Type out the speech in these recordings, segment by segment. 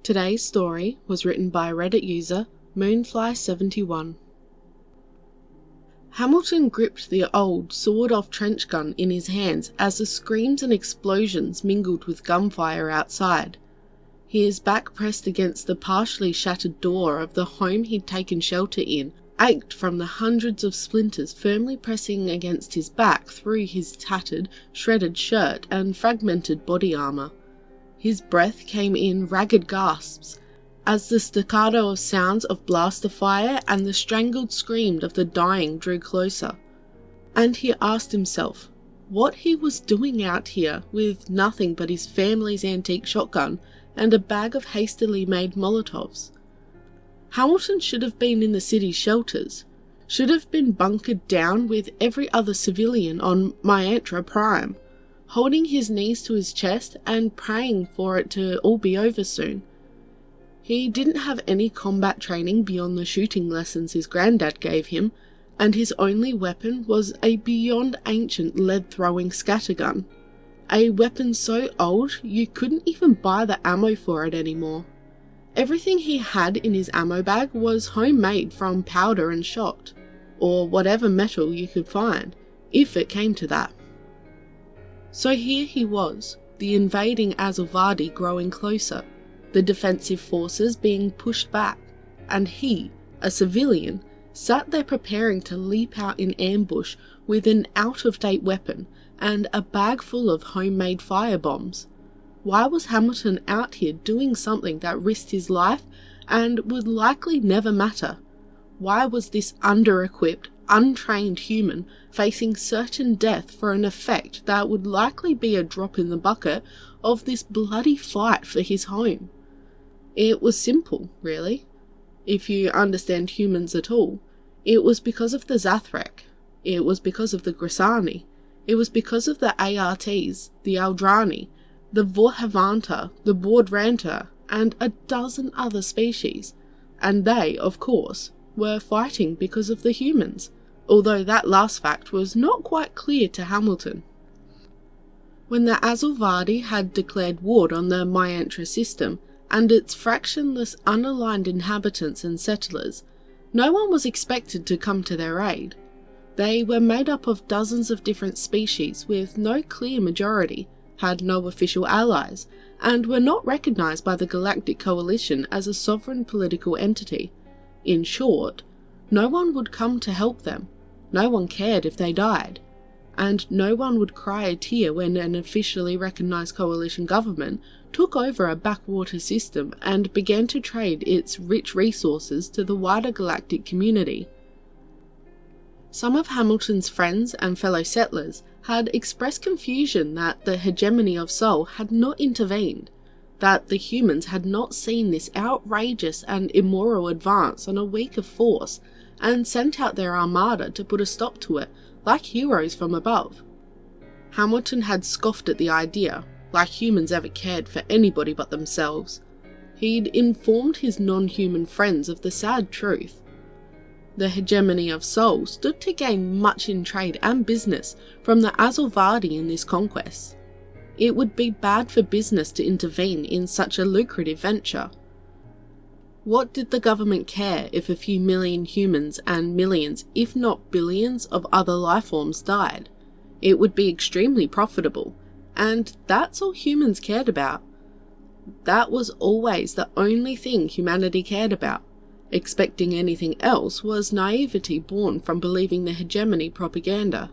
Today's story was written by Reddit user Moonfly71. Hamilton gripped the old sawed-off trench gun in his hands as the screams and explosions mingled with gunfire outside. His back pressed against the partially shattered door of the home he'd taken shelter in, ached from the hundreds of splinters firmly pressing against his back through his tattered, shredded shirt and fragmented body armour. His breath came in ragged gasps, as the staccato of sounds of blaster fire and the strangled scream of the dying drew closer. And he asked himself what he was doing out here with nothing but his family's antique shotgun and a bag of hastily made Molotovs. Hamilton should have been in the city's shelters, should have been bunkered down with every other civilian on Amaynut Prime, holding his knees to his chest and praying for it to all be over soon. He didn't have any combat training beyond the shooting lessons his granddad gave him, and his only weapon was a beyond ancient lead-throwing scattergun, a weapon so old you couldn't even buy the ammo for it anymore. Everything he had in his ammo bag was homemade from powder and shot, or whatever metal you could find, if it came to that. So here he was, the invading Dsndrn-Videolar growing closer, the defensive forces being pushed back, and he, a civilian, sat there preparing to leap out in ambush with an out-of-date weapon and a bag full of homemade firebombs. Why was Hamilton out here doing something that risked his life and would likely never matter? Why was this under-equipped, untrained human facing certain death for an effect that would likely be a drop in the bucket of this bloody fight for his home? It was simple, really. If you understand humans at all, it was because of the Zathrek, it was because of the Grisani, it was because of the ARTs, the Aldrani, the Vorhavanta, the Bordranta, and a dozen other species, and they, of course, were fighting because of the humans, although that last fact was not quite clear to Hamilton. When the Dsndrn-Videolar had declared war on the Amaynut system and its fractionless, unaligned inhabitants and settlers, no one was expected to come to their aid. They were made up of dozens of different species with no clear majority, had no official allies, and were not recognised by the Galactic Coalition as a sovereign political entity. In short, no one would come to help them, no one cared if they died, and no one would cry a tear when an officially recognised coalition government took over a backwater system and began to trade its rich resources to the wider galactic community. Some of Hamilton's friends and fellow settlers had expressed confusion that the hegemony of Sol had not intervened, that the humans had not seen this outrageous and immoral advance on a weaker force and sent out their armada to put a stop to it, like heroes from above. Hamilton had scoffed at the idea, like humans ever cared for anybody but themselves. He'd informed his non-human friends of the sad truth. The hegemony of Sol stood to gain much in trade and business from the Dsndrn-Videolar in this conquest. It would be bad for business to intervene in such a lucrative venture. What did the government care if a few million humans and millions, if not billions, of other lifeforms died? It would be extremely profitable, and that's all humans cared about. That was always the only thing humanity cared about. Expecting anything else was naivety born from believing the hegemony propaganda.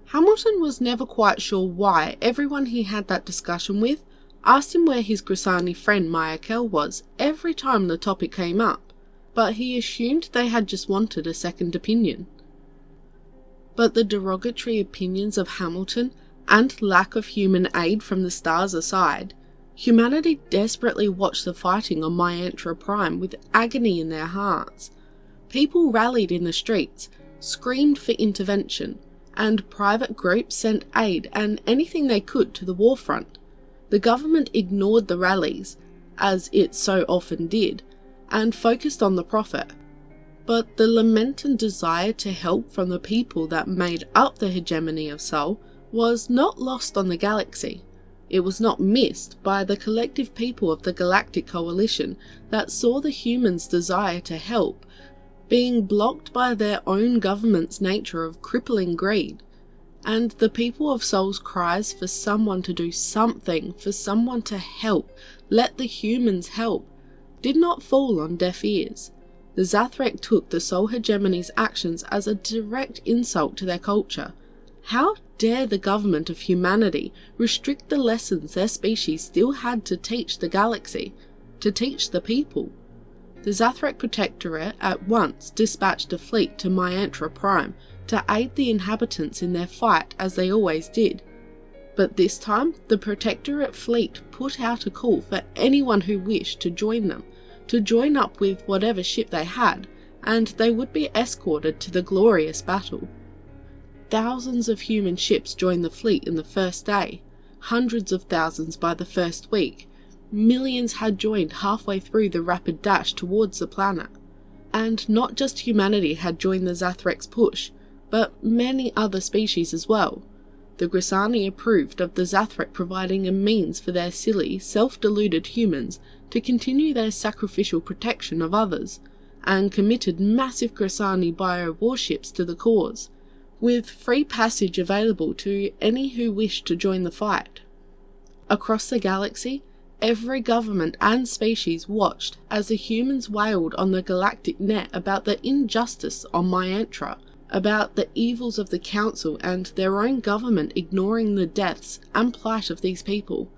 Hamilton was never quite sure why everyone he had that discussion with asked him where his Grisani friend Michael was every time the topic came up, but he assumed they had just wanted a second opinion. But the derogatory opinions of Hamilton and lack of human aid from the stars aside, humanity desperately watched the fighting on Amaynut Prime with agony in their hearts. People rallied in the streets, screamed for intervention, and private groups sent aid and anything they could to the war front. The government ignored the rallies, as it so often did, and focused on the profit. But the lament and desire to help from the people that made up the hegemony of Sol was not lost on the galaxy. It was not missed by the collective people of the Galactic Coalition that saw the humans' desire to help being blocked by their own government's nature of crippling greed, and the people of Sol's cries for someone to do something, for someone to help, let the humans help, did not fall on deaf ears. The Zathrek took the Sol hegemony's actions as a direct insult to their culture. How dare the government of humanity restrict the lessons their species still had to teach the galaxy, to teach the people? The Zathrek Protectorate at once dispatched a fleet to Amaynut Prime to aid the inhabitants in their fight as they always did. But this time, the Protectorate fleet put out a call for anyone who wished to join them, to join up with whatever ship they had, and they would be escorted to the glorious battle. Thousands of human ships joined the fleet in the first day, hundreds of thousands by the first week. Millions had joined halfway through the rapid dash towards the planet. And not just humanity had joined the Zathrek's push, but many other species as well. The Grisani approved of the Zathrek providing a means for their silly, self-deluded humans to continue their sacrificial protection of others, and committed massive Grisani bio-warships to the cause, with free passage available to any who wished to join the fight. Across the galaxy, every government and species watched as the humans wailed on the galactic net about the injustice on Amaynut, about the evils of the Council and their own government ignoring the deaths and plight of these people,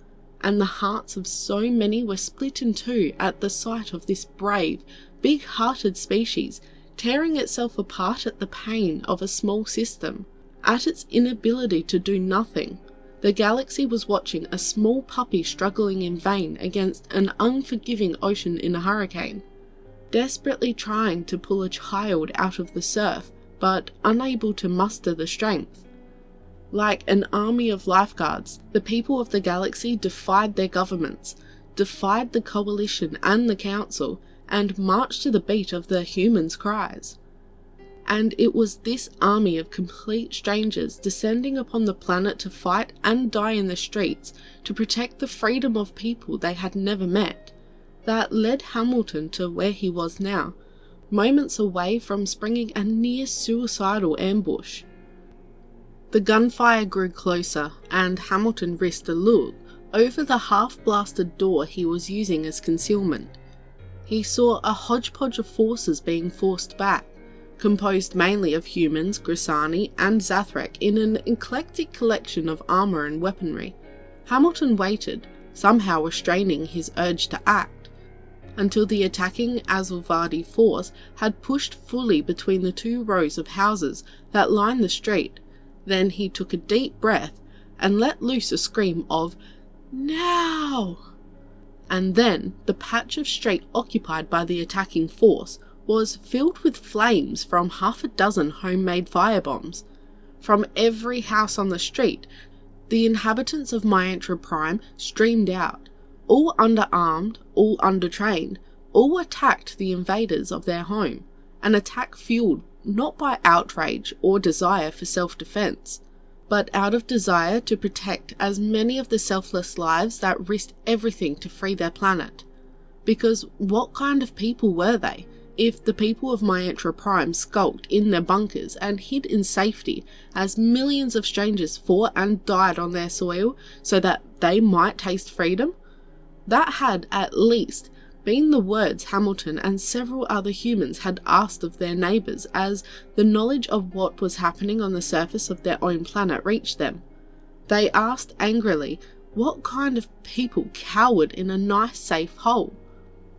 and the hearts of so many were split in two at the sight of this brave, big-hearted species tearing itself apart at the pain of a small system, at its inability to do nothing. The galaxy was watching a small puppy struggling in vain against an unforgiving ocean in a hurricane, desperately trying to pull a child out of the surf, but unable to muster the strength. Like an army of lifeguards, the people of the galaxy defied their governments, defied the Coalition and the Council, and marched to the beat of the humans' cries. And it was this army of complete strangers descending upon the planet to fight and die in the streets to protect the freedom of people they had never met, that led Hamilton to where he was now, moments away from springing a near-suicidal ambush. The gunfire grew closer, and Hamilton risked a look over the half-blasted door he was using as concealment. He saw a hodgepodge of forces being forced back, composed mainly of humans, Grisani, and Zathrek in an eclectic collection of armour and weaponry. Hamilton waited, somehow restraining his urge to act, until the attacking Azulvardi force had pushed fully between the two rows of houses that lined the street. Then he took a deep breath and let loose a scream of, "Now!" And then the patch of street occupied by the attacking force was filled with flames from half a dozen homemade firebombs. From every house on the street, the inhabitants of Amaynut Prime streamed out, all underarmed, all undertrained, all attacked the invaders of their home, an attack fueled not by outrage or desire for self-defense, but out of desire to protect as many of the selfless lives that risked everything to free their planet. Because what kind of people were they, if the people of Amaynut Prime skulked in their bunkers and hid in safety as millions of strangers fought and died on their soil so that they might taste freedom? That had, at least, been the words Hamilton and several other humans had asked of their neighbours as the knowledge of what was happening on the surface of their own planet reached them. They asked angrily, what kind of people cowered in a nice safe hole?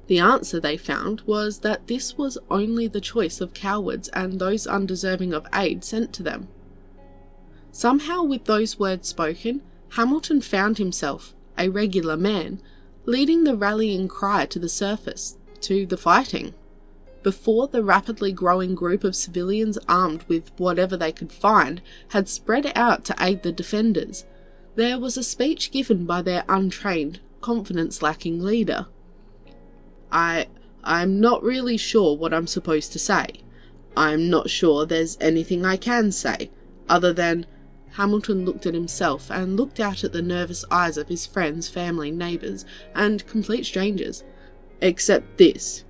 The answer they found was that this was only the choice of cowards and those undeserving of aid sent to them. Somehow, with those words spoken, Hamilton found himself, a regular man, leading the rallying cry to the surface, to the fighting. Before the rapidly growing group of civilians armed with whatever they could find had spread out to aid the defenders, there was a speech given by their untrained, confidence-lacking leader. I'm not really sure what I'm supposed to say. I'm not sure there's anything I can say, other than, Hamilton looked at himself and looked out at the nervous eyes of his friends, family, neighbours, and complete strangers. Except this.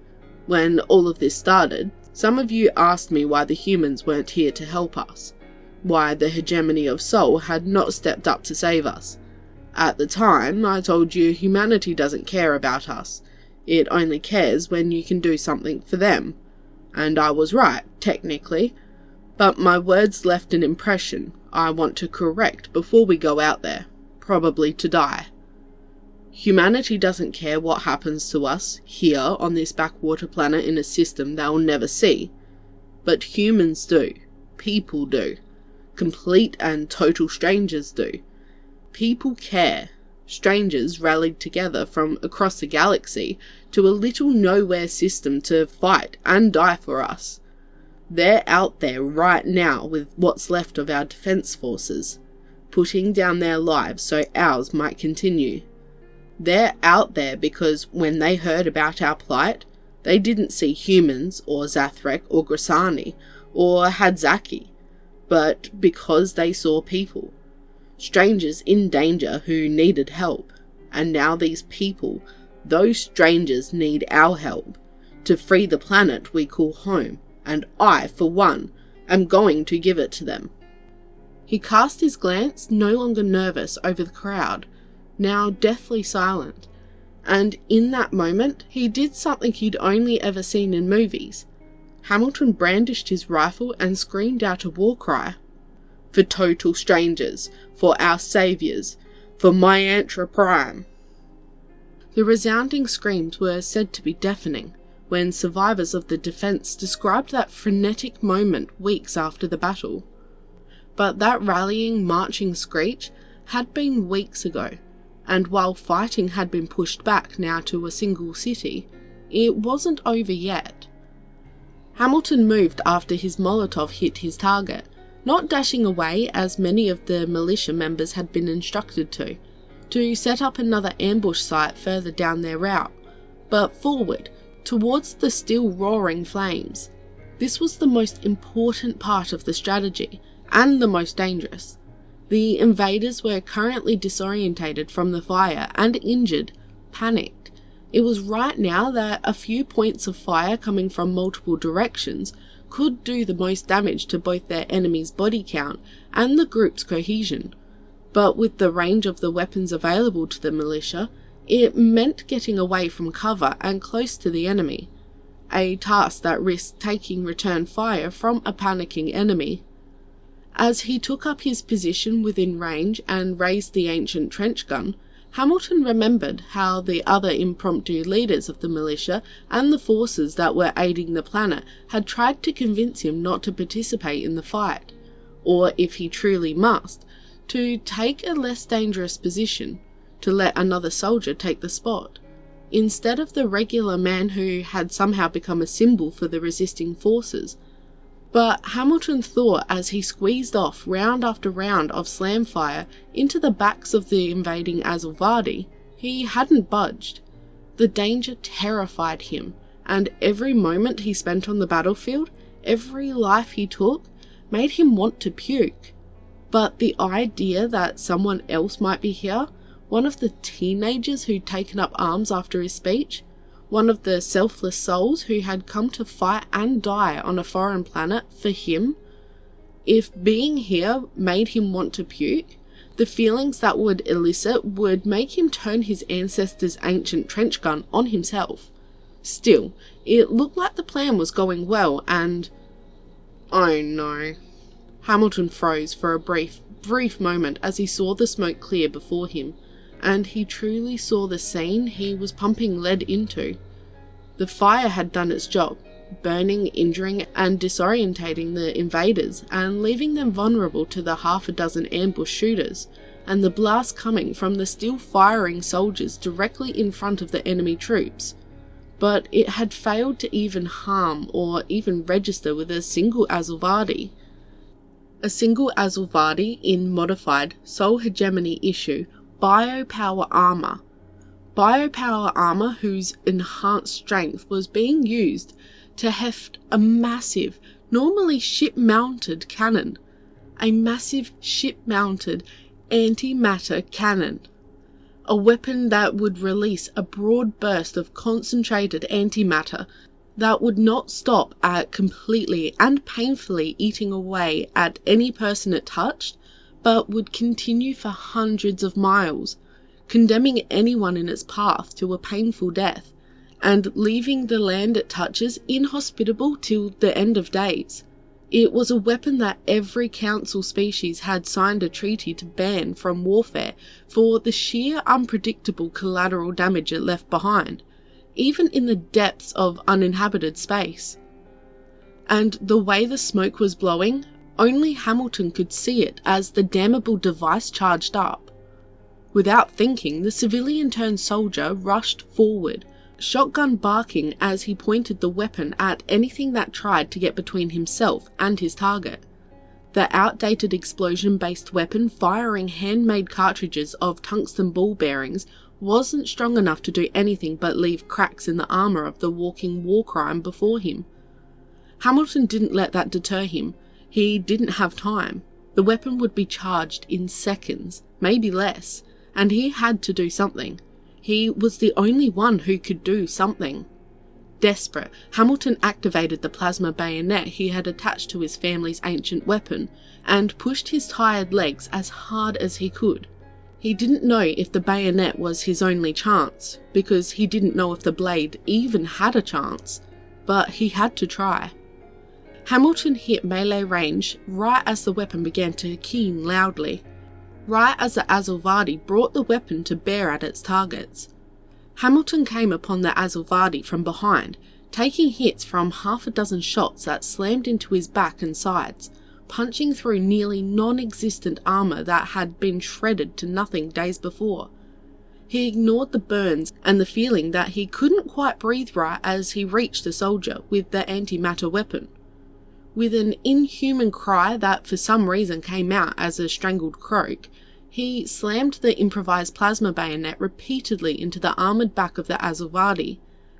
When all of this started, some of you asked me why the humans weren't here to help us. Why the hegemony of Sol had not stepped up to save us. At the time, I told you humanity doesn't care about us. It only cares when you can do something for them. And I was right, technically. But my words left an impression I want to correct before we go out there, probably to die. Humanity doesn't care what happens to us here on this backwater planet in a system they'll never see. But humans do. People do. Complete and total strangers do. People care. Strangers rallied together from across the galaxy to a little nowhere system to fight and die for us. They're out there right now with what's left of our defense forces, putting down their lives so ours might continue. They're out there because when they heard about our plight, they didn't see humans or Zathrek or Grassani or Hadzaki, but because they saw people. Strangers in danger who needed help, and now these people, those strangers, need our help to free the planet we call home, and I, for one, am going to give it to them. He cast his glance, no longer nervous, over the crowd, now deathly silent, and in that moment he did something he'd only ever seen in movies. Hamilton brandished his rifle and screamed out a war cry. For total strangers, for our saviours, for Mayantra Prime. The resounding screams were said to be deafening when survivors of the defence described that frenetic moment weeks after the battle. But that rallying, marching screech had been weeks ago, and while fighting had been pushed back now to a single city, it wasn't over yet. Hamilton moved after his Molotov hit his target, not dashing away as many of the militia members had been instructed to set up another ambush site further down their route, but forward, towards the still roaring flames. This was the most important part of the strategy, and the most dangerous. The invaders were currently disorientated from the fire and injured, panicked. It was right now that a few points of fire coming from multiple directions could do the most damage to both their enemy's body count and the group's cohesion. But with the range of the weapons available to the militia, it meant getting away from cover and close to the enemy, a task that risked taking return fire from a panicking enemy. As he took up his position within range and raised the ancient trench gun, Hamilton remembered how the other impromptu leaders of the militia and the forces that were aiding the planet had tried to convince him not to participate in the fight, or if he truly must, to take a less dangerous position, to let another soldier take the spot, instead of the regular man who had somehow become a symbol for the resisting forces. But Hamilton thought as he squeezed off round after round of slam fire into the backs of the invading Azulvardi, he hadn't budged. The danger terrified him, and every moment he spent on the battlefield, every life he took, made him want to puke. But the idea that someone else might be here, one of the teenagers who'd taken up arms after his speech, one of the selfless souls who had come to fight and die on a foreign planet for him, if being here made him want to puke, the feelings that would elicit would make him turn his ancestors' ancient trench gun on himself. Still, it looked like the plan was going well, and... oh no. Hamilton froze for a brief moment as he saw the smoke clear before him, and he truly saw the scene he was pumping lead into. The fire had done its job, burning, injuring, and disorientating the invaders and leaving them vulnerable to the half a dozen ambush shooters, and the blast coming from the still firing soldiers directly in front of the enemy troops. But it had failed to even harm or even register with a single Azulvardi. A single Azulvardi in modified Sol Hegemony issue biopower armor. Biopower armor whose enhanced strength was being used to heft a massive, normally ship-mounted cannon. a massive ship-mounted antimatter cannon, a weapon that would release a broad burst of concentrated antimatter that would not stop at completely and painfully eating away at any person it touched, but would continue for hundreds of miles, condemning anyone in its path to a painful death, and leaving the land it touches inhospitable till the end of days. It was a weapon that every council species had signed a treaty to ban from warfare for the sheer unpredictable collateral damage it left behind, even in the depths of uninhabited space. And the way the smoke was blowing, only Hamilton could see it as the damnable device charged up. Without thinking, the civilian-turned-soldier rushed forward, shotgun barking as he pointed the weapon at anything that tried to get between himself and his target. The outdated explosion-based weapon firing handmade cartridges of tungsten ball bearings wasn't strong enough to do anything but leave cracks in the armour of the walking war crime before him. Hamilton didn't let that deter him. He didn't have time. The weapon would be charged in seconds, maybe less, and he had to do something. He was the only one who could do something. Desperate, Hamilton activated the plasma bayonet he had attached to his family's ancient weapon and pushed his tired legs as hard as he could. He didn't know if the bayonet was his only chance, because he didn't know if the blade even had a chance, but he had to try. Hamilton hit melee range right as the weapon began to keen loudly, right as the Azulvardi brought the weapon to bear at its targets. Hamilton came upon the Azulvardi from behind, taking hits from half a dozen shots that slammed into his back and sides, punching through nearly non-existent armour that had been shredded to nothing days before. He ignored the burns and the feeling that he couldn't quite breathe right as he reached the soldier with the antimatter weapon. With an inhuman cry that for some reason came out as a strangled croak, he slammed the improvised plasma bayonet repeatedly into the armoured back of the Azulvardi,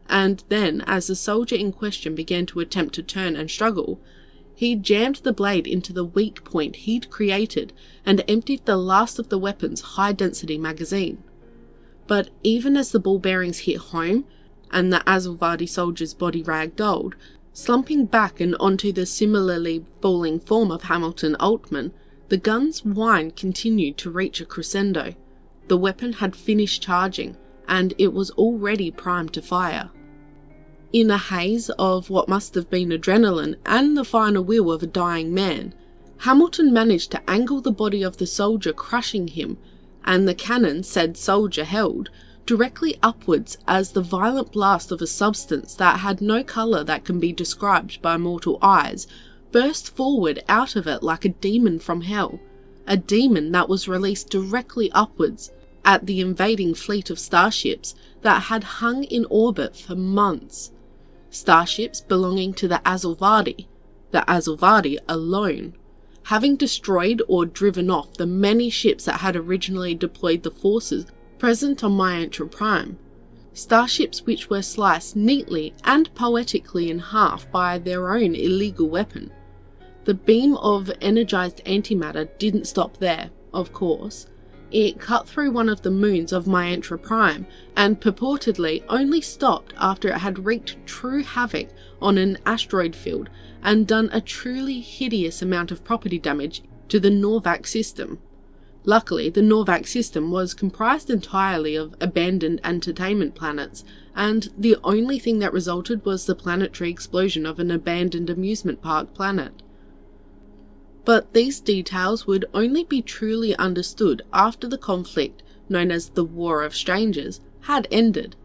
and then, as the soldier in question began to attempt to turn and struggle, he jammed the blade into the weak point he'd created and emptied the last of the weapon's high-density magazine. But even as the ball bearings hit home, and the Azulvardi soldier's body ragdolled, slumping back and onto the similarly falling form of Hamilton Altman, the gun's whine continued to reach a crescendo. The weapon had finished charging, and it was already primed to fire. In a haze of what must have been adrenaline and the final will of a dying man, Hamilton managed to angle the body of the soldier crushing him, and the cannon said soldier held, directly upwards as the violent blast of a substance that had no colour that can be described by mortal eyes burst forward out of it like a demon from hell, a demon that was released directly upwards at the invading fleet of starships that had hung in orbit for months. Starships belonging to the Azulvardi alone, having destroyed or driven off the many ships that had originally deployed the forces present on Amaynut Prime, starships which were sliced neatly and poetically in half by their own illegal weapon. The beam of energized antimatter didn't stop there, of course. It cut through one of the moons of Amaynut Prime and purportedly only stopped after it had wreaked true havoc on an asteroid field and done a truly hideous amount of property damage to the Norvac system. Luckily, the Norvac system was comprised entirely of abandoned entertainment planets, and the only thing that resulted was the planetary explosion of an abandoned amusement park planet. But these details would only be truly understood after the conflict, known as the War of Strangers, had ended.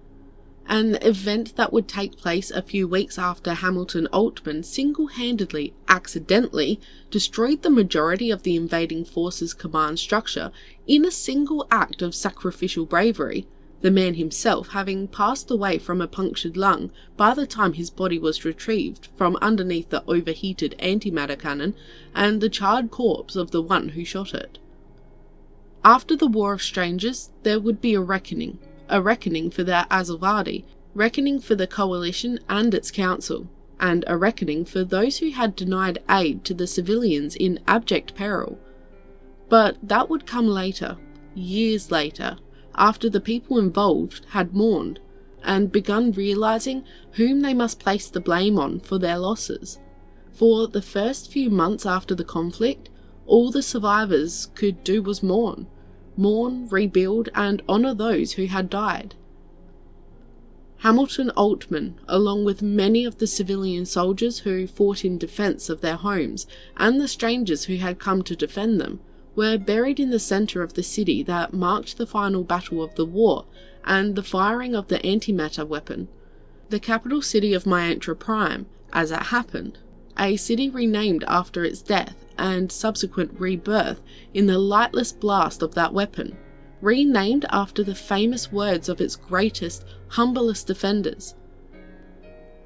An event that would take place a few weeks after Hamilton Altman single-handedly, accidentally, destroyed the majority of the invading forces' command structure in a single act of sacrificial bravery, the man himself having passed away from a punctured lung by the time his body was retrieved from underneath the overheated antimatter cannon and the charred corpse of the one who shot it. After the War of Strangers, there would be a reckoning for the Azulvardi, reckoning for the Coalition and its council. and a reckoning for those who had denied aid to the civilians in abject peril. But that would come later, years later, after the people involved had mourned and begun realising whom they must place the blame on for their losses. For the first few months after the conflict, all the survivors could do was mourn, rebuild, and honour those who had died. Hamilton Altman, along with many of the civilian soldiers who fought in defence of their homes and the strangers who had come to defend them, were buried in the centre of the city that marked the final battle of the war and the firing of the antimatter weapon. The capital city of Amaynut Prime, as it happened, a city renamed after its death and subsequent rebirth in the lightless blast of that weapon, renamed after the famous words of its greatest, humblest defenders.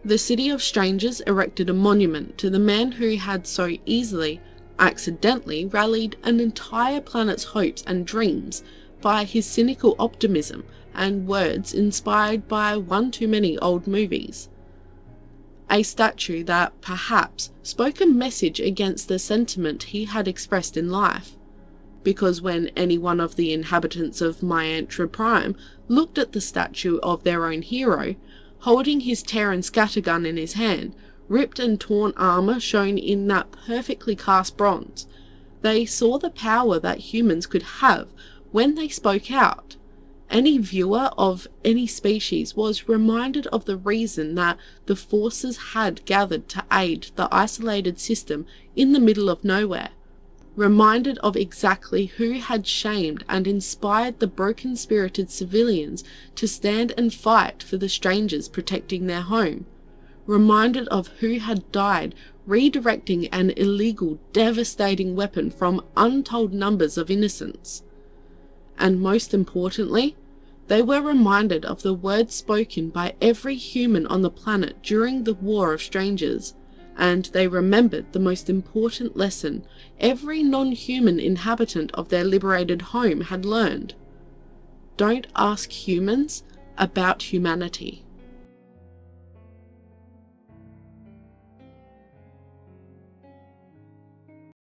The City of Strangers erected a monument to the man who had so easily, accidentally rallied an entire planet's hopes and dreams by his cynical optimism and words inspired by one too many old movies. A statue that perhaps spoke a message against the sentiment he had expressed in life, because when any one of the inhabitants of Amaynut Prime looked at the statue of their own hero, holding his tear and scatter gun in his hand, ripped and torn armour shown in that perfectly cast bronze, they saw the power that humans could have when they spoke out. Any viewer of any species was reminded of the reason that the forces had gathered to aid the isolated system in the middle of nowhere, reminded of exactly who had shamed and inspired the broken-spirited civilians to stand and fight for the strangers protecting their home, reminded of who had died redirecting an illegal, devastating weapon from untold numbers of innocents. And most importantly, they were reminded of the words spoken by every human on the planet during the War of Strangers, and they remembered the most important lesson every non-human inhabitant of their liberated home had learned. Don't ask humans about humanity.